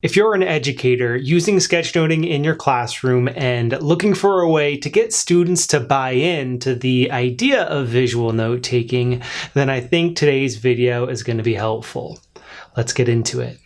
If you're an educator using sketchnoting in your classroom and looking for a way to get students to buy in to the idea of visual note-taking, then I think today's video is going to be helpful. Let's get into it.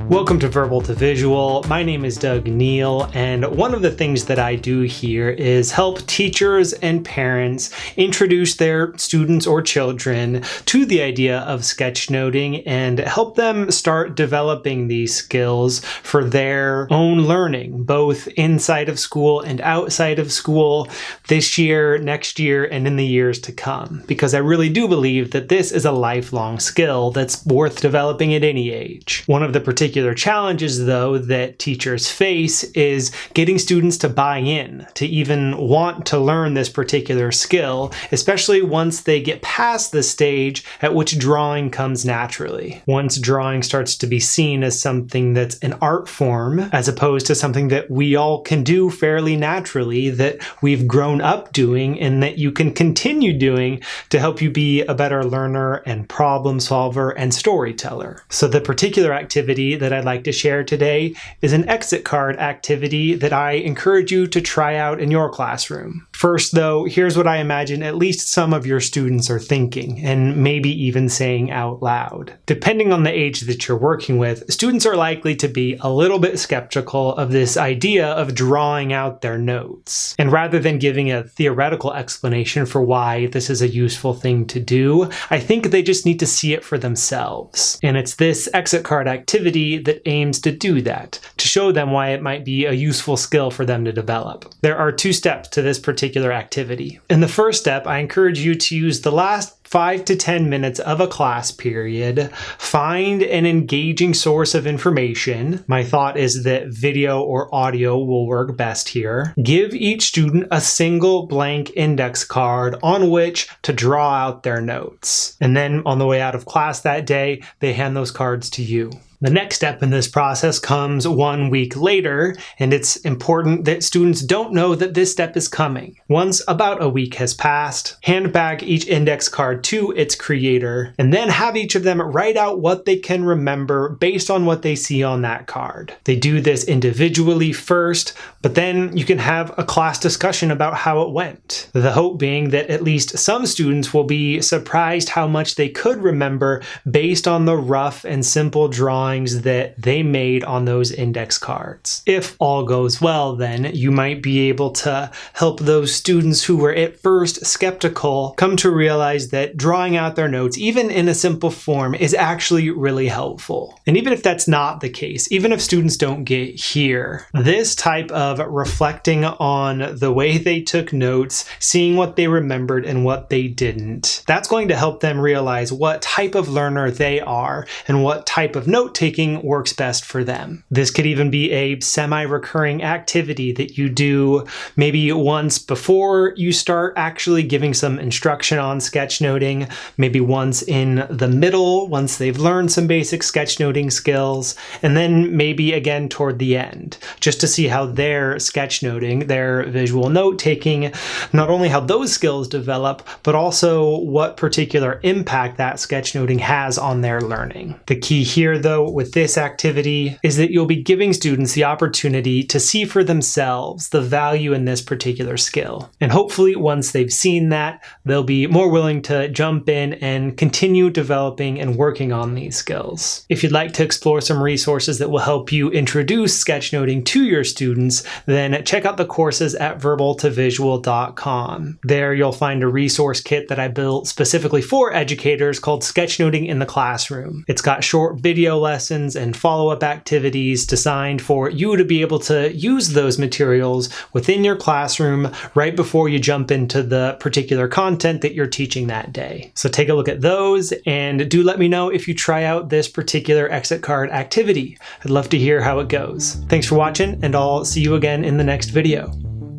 Welcome to Verbal to Visual. My name is Doug Neill, and one of the things that I do here is help teachers and parents introduce their students or children to the idea of sketchnoting and help them start developing these skills for their own learning, both inside of school and outside of school, this year, next year, and in the years to come. Because I really do believe that this is a lifelong skill that's worth developing at any age. One of the particular challenges, though, that teachers face is getting students to buy in, to even want to learn this particular skill, especially once they get past the stage at which drawing comes naturally. Once drawing starts to be seen as something that's an art form, as opposed to something that we all can do fairly naturally, that we've grown up doing and that you can continue doing to help you be a better learner and problem solver and storyteller. So the particular activity that I'd like to share today is an exit card activity that I encourage you to try out in your classroom. First, though, here's what I imagine at least some of your students are thinking, and maybe even saying out loud. Depending on the age that you're working with, students are likely to be a little bit skeptical of this idea of drawing out their notes. And rather than giving a theoretical explanation for why this is a useful thing to do, I think they just need to see it for themselves. And it's this exit card activity that aims to do that, to show them why it might be a useful skill for them to develop. There are two steps to this particular activity. In the first step, I encourage you to use the last 5 to 10 minutes of a class period, find an engaging source of information. My thought is that video or audio will work best here. Give each student a single blank index card on which to draw out their notes. And then on the way out of class that day, they hand those cards to you. The next step in this process comes 1 week later, and it's important that students don't know that this step is coming. Once about a week has passed, hand back each index card to its creator, and then have each of them write out what they can remember based on what they see on that card. They do this individually first, but then you can have a class discussion about how it went. The hope being that at least some students will be surprised how much they could remember based on the rough and simple drawings that they made on those index cards. If all goes well, then you might be able to help those students who were at first skeptical come to realize that drawing out their notes, even in a simple form, is actually really helpful. And even if that's not the case, even if students don't get here, this type of reflecting on the way they took notes, seeing what they remembered and what they didn't, that's going to help them realize what type of learner they are and what type of note-taking works best for them. This could even be a semi-recurring activity that you do maybe once before you start actually giving some instruction on sketchnoting, maybe once in the middle, once they've learned some basic sketchnoting skills, and then maybe again toward the end, just to see how their sketchnoting, their visual note-taking, not only how those skills develop, but also what particular impact that sketchnoting has on their learning. The key here, though, with this activity is that you'll be giving students the opportunity to see for themselves the value in this particular skill. And hopefully once they've seen that, they'll be more willing to jump in and continue developing and working on these skills. If you'd like to explore some resources that will help you introduce sketchnoting to your students, then check out the courses at verbaltovisual.com. There you'll find a resource kit that I built specifically for educators called Sketchnoting in the Classroom. It's got short video lessons and follow-up activities designed for you to be able to use those materials within your classroom right before you jump into the particular content that you're teaching that day. So take a look at those and do let me know if you try out this particular exit card activity. I'd love to hear how it goes. Thanks for watching, and I'll see you again in the next video.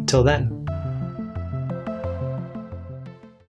Till then.